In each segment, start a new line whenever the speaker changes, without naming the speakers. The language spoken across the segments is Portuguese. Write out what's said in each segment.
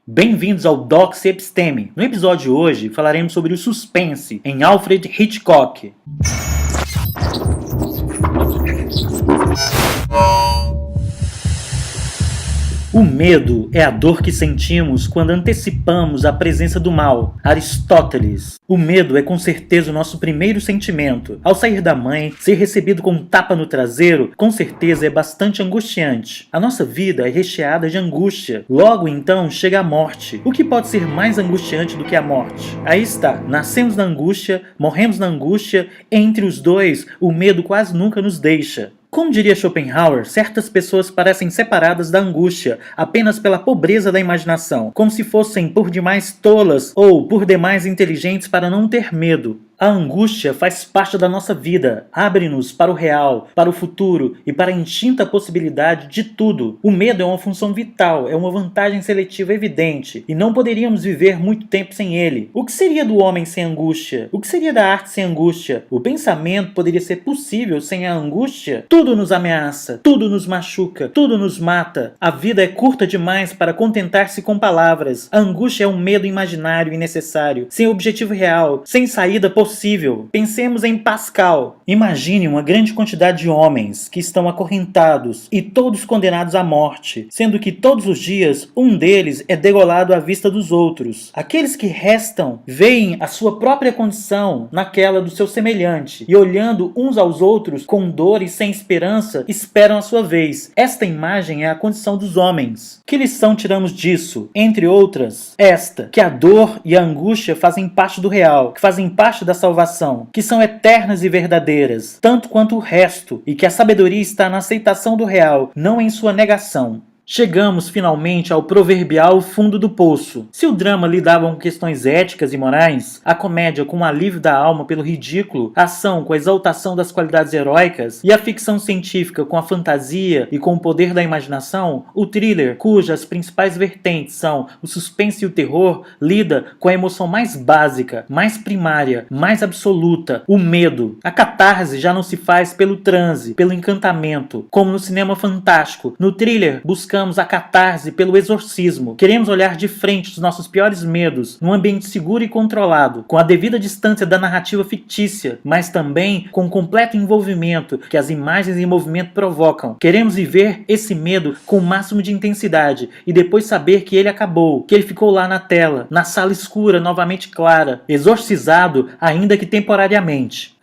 Bem-vindos ao Docs Episteme. No episódio de hoje falaremos sobre o suspense em Alfred Hitchcock. O medo é a dor que sentimos quando antecipamos a presença do mal. Aristóteles. O medo é com certeza o nosso primeiro sentimento. Ao sair da mãe, ser recebido com um tapa no traseiro, com certeza é bastante angustiante. A nossa vida é recheada de angústia. Logo então chega a morte. O que pode ser mais angustiante do que a morte? Aí está, nascemos na angústia, morremos na angústia, entre os dois, o medo quase nunca nos deixa. Como diria Schopenhauer, certas pessoas parecem separadas da angústia apenas pela pobreza da imaginação, como se fossem por demais tolas ou por demais inteligentes para não ter medo. A angústia faz parte da nossa vida, abre-nos para o real, para o futuro e para a instinta possibilidade de tudo. O medo é uma função vital, é uma vantagem seletiva evidente, e não poderíamos viver muito tempo sem ele. O que seria do homem sem angústia? O que seria da arte sem angústia? O pensamento poderia ser possível sem a angústia? Tudo nos ameaça, tudo nos machuca, tudo nos mata. A vida é curta demais para contentar-se com palavras. A angústia é um medo imaginário e necessário, sem objetivo real, sem saída possível. Pensemos em Pascal. Imagine uma grande quantidade de homens que estão acorrentados e todos condenados à morte, sendo que todos os dias um deles é degolado à vista dos outros. Aqueles que restam veem a sua própria condição naquela do seu semelhante e, olhando uns aos outros com dor e sem esperança, esperam a sua vez. Esta imagem é a condição dos homens. Que lição tiramos disso? Entre outras, esta, que a dor e a angústia fazem parte do real, que fazem parte da salvação, que são eternas e verdadeiras, tanto quanto o resto, e que a sabedoria está na aceitação do real, não em sua negação. Chegamos finalmente ao proverbial fundo do poço. Se o drama lidava com questões éticas e morais, a comédia com o alívio da alma pelo ridículo, a ação com a exaltação das qualidades heróicas e a ficção científica com a fantasia e com o poder da imaginação, o thriller, cujas principais vertentes são o suspense e o terror, lida com a emoção mais básica, mais primária, mais absoluta, o medo. A catarse já não se faz pelo transe, pelo encantamento, como no cinema fantástico. No thriller, buscamos a catarse pelo exorcismo. Queremos olhar de frente os nossos piores medos, num ambiente seguro e controlado, com a devida distância da narrativa fictícia, mas também com o completo envolvimento que as imagens em movimento provocam. Queremos viver esse medo com o máximo de intensidade e depois saber que ele acabou, que ele ficou lá na tela, na sala escura novamente clara, exorcizado, ainda que temporariamente.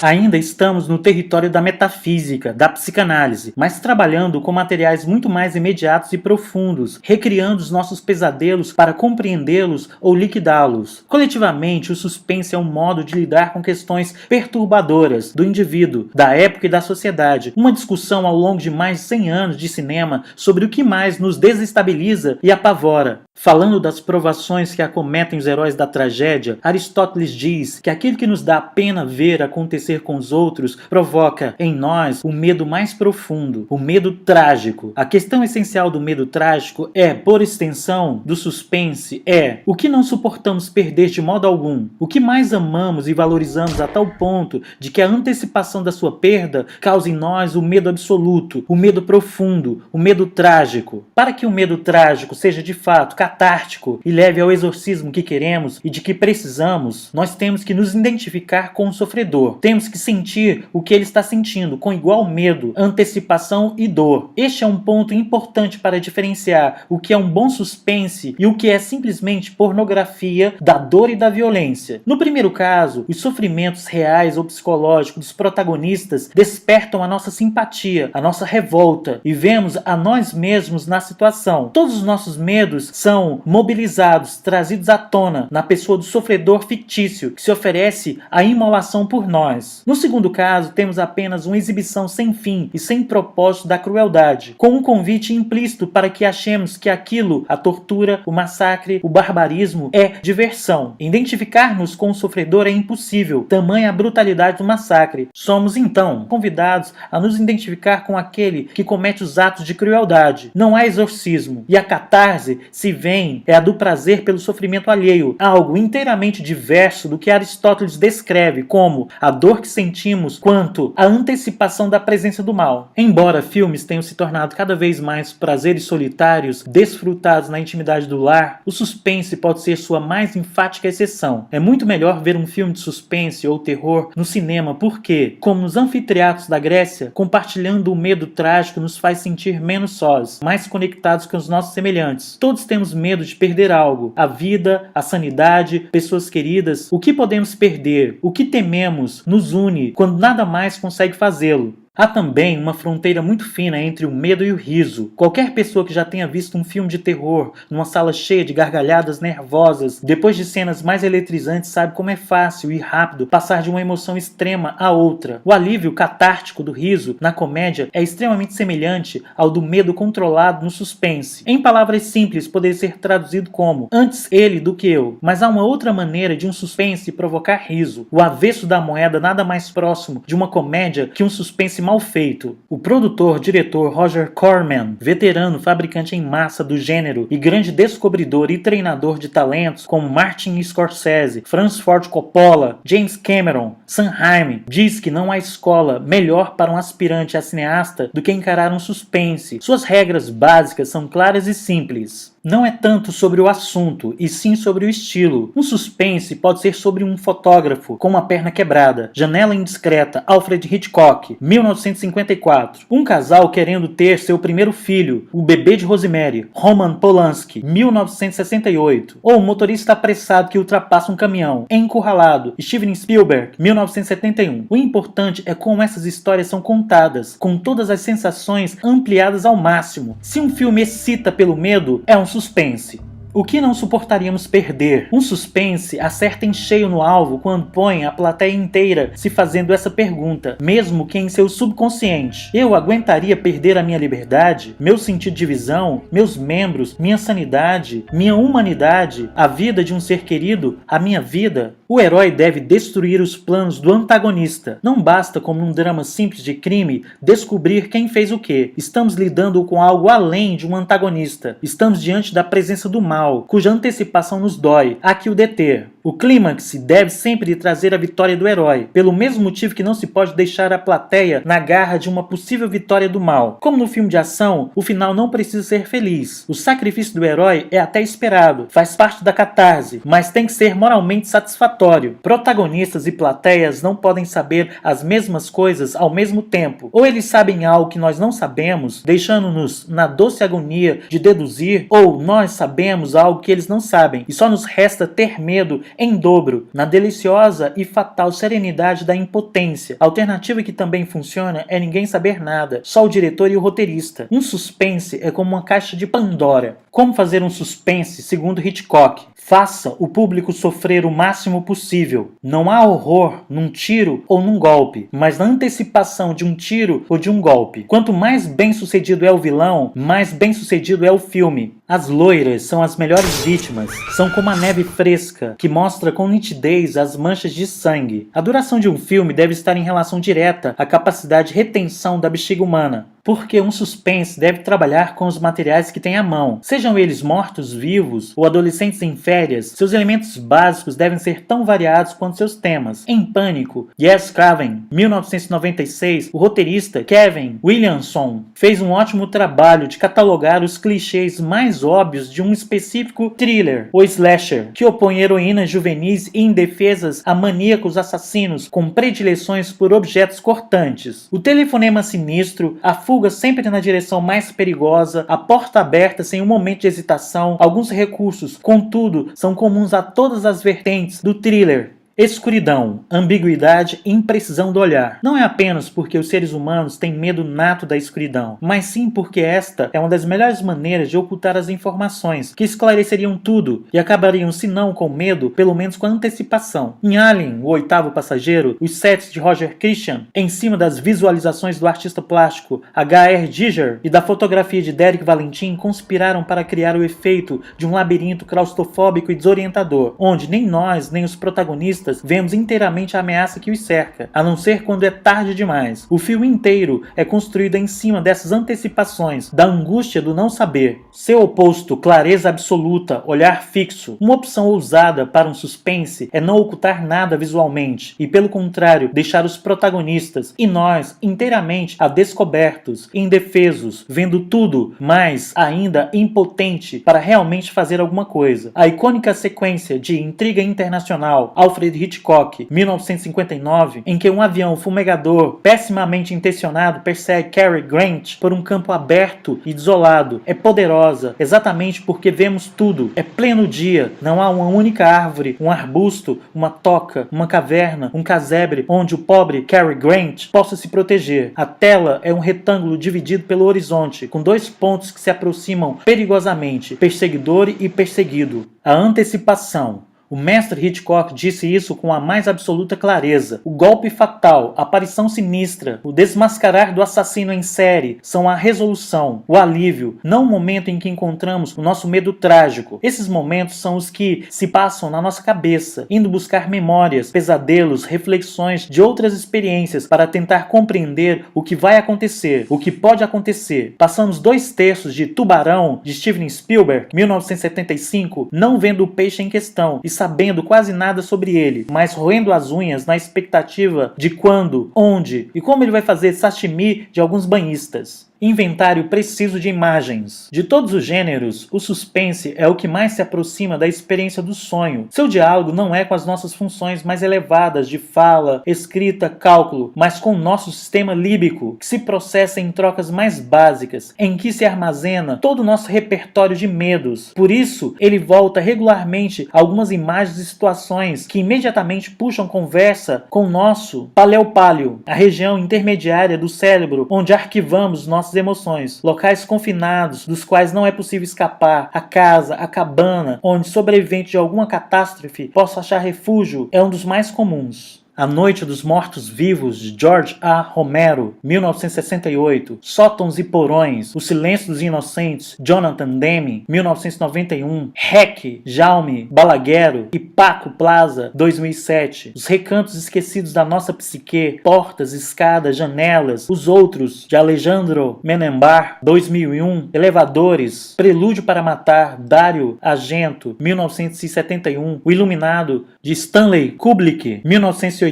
Ainda estamos no território da metafísica, da psicanálise, mas trabalhando com materiais muito mais imediatos e profundos, recriando os nossos pesadelos para compreendê-los ou liquidá-los. Coletivamente, o suspense é um modo de lidar com questões perturbadoras do indivíduo, da época e da sociedade. Uma discussão ao longo de mais de 100 anos de cinema sobre o que mais nos desestabiliza e apavora. Falando das provações que acometem os heróis da tragédia, Aristóteles diz que aquilo que nos dá pena ver acontecer com os outros provoca em nós o medo mais profundo, o medo trágico. A questão essencial do medo trágico é, por extensão, do suspense, é o que não suportamos perder de modo algum, o que mais amamos e valorizamos a tal ponto de que a antecipação da sua perda causa em nós o medo absoluto, o medo profundo, o medo trágico. Para que o medo trágico seja de fato catártico e leve ao exorcismo que queremos e de que precisamos, nós temos que nos identificar com o sofredor. Temos que sentir o que ele está sentindo, com igual medo, antecipação e dor. Este é um ponto importante para diferenciar o que é um bom suspense e o que é simplesmente pornografia da dor e da violência. No primeiro caso, os sofrimentos reais ou psicológicos dos protagonistas despertam a nossa simpatia, a nossa revolta, e vemos a nós mesmos na situação. Todos os nossos medos são mobilizados, trazidos à tona na pessoa do sofredor fictício que se oferece à imolação por nós. No segundo caso, temos apenas uma exibição sem fim e sem propósito da crueldade, com um convite implícito para que achemos que aquilo, a tortura, o massacre, o barbarismo, é diversão. Identificar-nos com o sofredor é impossível, tamanha a brutalidade do massacre. Somos, então, convidados a nos identificar com aquele que comete os atos de crueldade. Não há exorcismo, e a catarse se vem é a do prazer pelo sofrimento alheio, algo inteiramente diverso do que Aristóteles descreve como a dor dor que sentimos quanto a antecipação da presença do mal. Embora filmes tenham se tornado cada vez mais prazeres solitários, desfrutados na intimidade do lar, o suspense pode ser sua mais enfática exceção. É muito melhor ver um filme de suspense ou terror no cinema porque, como nos anfiteatros da Grécia, compartilhando o medo trágico nos faz sentir menos sós, mais conectados com os nossos semelhantes. Todos temos medo de perder algo, a vida, a sanidade, pessoas queridas. O que podemos perder, o que tememos, nos une quando nada mais consegue fazê-lo. Há também uma fronteira muito fina entre o medo e o riso. Qualquer pessoa que já tenha visto um filme de terror numa sala cheia de gargalhadas nervosas, depois de cenas mais eletrizantes, sabe como é fácil e rápido passar de uma emoção extrema a outra. O alívio catártico do riso na comédia é extremamente semelhante ao do medo controlado no suspense. Em palavras simples, poderia ser traduzido como antes ele do que eu. Mas há uma outra maneira de um suspense provocar riso. O avesso da moeda nada mais próximo de uma comédia que um suspense mal feito. O produtor-diretor Roger Corman, veterano fabricante em massa do gênero e grande descobridor e treinador de talentos como Martin Scorsese, Francis Ford Coppola, James Cameron, Sam Raimi, diz que não há escola melhor para um aspirante a cineasta do que encarar um suspense. Suas regras básicas são claras e simples. Não é tanto sobre o assunto, e sim sobre o estilo. Um suspense pode ser sobre um fotógrafo com uma perna quebrada. Janela Indiscreta, Alfred Hitchcock, 1954. Um casal querendo ter seu primeiro filho, O Bebê de Rosemary, Roman Polanski, 1968. Ou um motorista apressado que ultrapassa um caminhão, Encurralado, Steven Spielberg, 1971. O importante é como essas histórias são contadas, com todas as sensações ampliadas ao máximo. Se um filme excita pelo medo, é um suspense. O que não suportaríamos perder? Um suspense acerta em cheio no alvo quando põe a plateia inteira se fazendo essa pergunta, mesmo que em seu subconsciente. Eu aguentaria perder a minha liberdade, meu sentido de visão, meus membros, minha sanidade, minha humanidade, a vida de um ser querido, a minha vida? O herói deve destruir os planos do antagonista. Não basta, como num drama simples de crime, descobrir quem fez o quê. Estamos lidando com algo além de um antagonista. Estamos diante da presença do mal, cuja antecipação nos dói. Há que o deter. O clímax deve sempre trazer a vitória do herói, pelo mesmo motivo que não se pode deixar a plateia na garra de uma possível vitória do mal. Como no filme de ação, o final não precisa ser feliz. O sacrifício do herói é até esperado, faz parte da catarse, mas tem que ser moralmente satisfatório. Protagonistas e plateias não podem saber as mesmas coisas ao mesmo tempo. Ou eles sabem algo que nós não sabemos, deixando-nos na doce agonia de deduzir, ou nós sabemos algo que eles não sabem, e só nos resta ter medo em dobro, na deliciosa e fatal serenidade da impotência. A alternativa que também funciona é ninguém saber nada, só o diretor e o roteirista. Um suspense é como uma caixa de Pandora. Como fazer um suspense, segundo Hitchcock? Faça o público sofrer o máximo possível. Não há horror num tiro ou num golpe, mas na antecipação de um tiro ou de um golpe. Quanto mais bem sucedido é o vilão, mais bem sucedido é o filme. As loiras são as melhores vítimas. São como a neve fresca, que mostra com nitidez as manchas de sangue. A duração de um filme deve estar em relação direta à capacidade de retenção da bexiga humana, porque um suspense deve trabalhar com os materiais que tem à mão. Sejam eles mortos-vivos ou adolescentes em férias, seus elementos básicos devem ser tão variados quanto seus temas. Em Pânico, Wes Craven, 1996, o roteirista Kevin Williamson fez um ótimo trabalho de catalogar os clichês mais óbvios de um específico thriller, o slasher, que opõe heroínas juvenis e indefesas a maníacos assassinos com predileções por objetos cortantes. O telefonema sinistro, a fuga sempre na direção mais perigosa, a porta aberta sem um momento de hesitação, alguns recursos, contudo, são comuns a todas as vertentes do thriller. Escuridão, ambiguidade e imprecisão do olhar. Não é apenas porque os seres humanos têm medo nato da escuridão, mas sim porque esta é uma das melhores maneiras de ocultar as informações, que esclareceriam tudo e acabariam, se não com medo, pelo menos com antecipação. Em Alien, o oitavo passageiro, os sets de Roger Christian, em cima das visualizações do artista plástico H.R. Giger e da fotografia de Derek Valentin, conspiraram para criar o efeito de um labirinto claustrofóbico e desorientador, onde nem nós, nem os protagonistas protagonistas vemos inteiramente a ameaça que os cerca, a não ser quando é tarde demais. O filme inteiro é construído em cima dessas antecipações, da angústia do não saber. Seu oposto, clareza absoluta, olhar fixo. Uma opção ousada para um suspense é não ocultar nada visualmente, e pelo contrário, deixar os protagonistas e nós inteiramente a descobertos, indefesos, vendo tudo, mas ainda impotente para realmente fazer alguma coisa. A icônica sequência de Intriga Internacional, Alfred Hitchcock, 1959, em que um avião fumegador pessimamente intencionado persegue Cary Grant por um campo aberto e desolado, é poderosa, exatamente porque vemos tudo. É pleno dia, não há uma única árvore, um arbusto, uma toca, uma caverna, um casebre onde o pobre Cary Grant possa se proteger. A tela é um retângulo dividido pelo horizonte, com dois pontos que se aproximam perigosamente, perseguidor e perseguido. A antecipação. O mestre Hitchcock disse isso com a mais absoluta clareza. O golpe fatal, a aparição sinistra, o desmascarar do assassino em série são a resolução, o alívio, não o momento em que encontramos o nosso medo trágico. Esses momentos são os que se passam na nossa cabeça, indo buscar memórias, pesadelos, reflexões de outras experiências para tentar compreender o que vai acontecer, o que pode acontecer. Passamos 2/3 de Tubarão, de Steven Spielberg, 1975, não vendo o peixe em questão e sabendo quase nada sobre ele, mas roendo as unhas na expectativa de quando, onde e como ele vai fazer sashimi de alguns banhistas. Inventário preciso de imagens. De todos os gêneros, o suspense é o que mais se aproxima da experiência do sonho. Seu diálogo não é com as nossas funções mais elevadas de fala, escrita, cálculo, mas com o nosso sistema líbico, que se processa em trocas mais básicas, em que se armazena todo o nosso repertório de medos. Por isso, ele volta regularmente a algumas imagens e situações que imediatamente puxam conversa com o nosso paleopálio, a região intermediária do cérebro onde arquivamos nossas emoções, locais confinados dos quais não é possível escapar, a casa, a cabana, onde sobrevivente de alguma catástrofe possa achar refúgio, é um dos mais comuns. A Noite dos Mortos-Vivos, de George A. Romero, 1968, Sótãos e Porões, O Silêncio dos Inocentes, Jonathan Demme, 1991, Hack, Jaume Balaguero e Paco Plaza, 2007, Os Recantos Esquecidos da Nossa Psique, Portas, Escadas, Janelas, Os Outros, de Alejandro Menembar, 2001, Elevadores, Prelúdio para Matar, Dario Argento, 1971, O Iluminado, de Stanley Kubrick, 1980,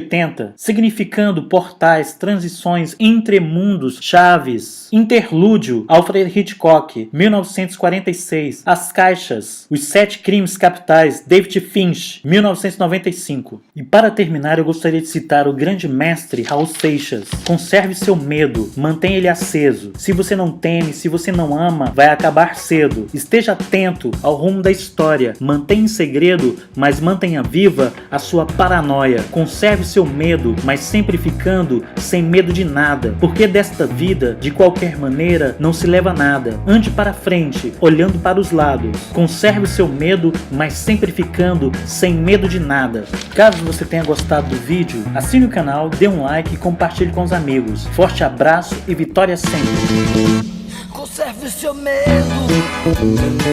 significando portais, transições entre mundos, chaves, interlúdio, Alfred Hitchcock, 1946, As Caixas, Os Sete Crimes Capitais, David Finch, 1995. E para terminar, eu gostaria de citar o grande mestre Raul Seixas. Conserve seu medo, mantenha ele aceso. Se você não teme, se você não ama, vai acabar cedo. Esteja atento ao rumo da história, mantenha em segredo, mas mantenha viva a sua paranoia. Conserve seu medo, mas sempre ficando sem medo de nada, porque desta vida, de qualquer maneira, não se leva nada. Ande para frente, olhando para os lados. Conserve seu medo, mas sempre ficando sem medo de nada. Caso você tenha gostado do vídeo, assine o canal, dê um like e compartilhe com os amigos. Forte abraço e vitória sempre!
Conserve seu medo.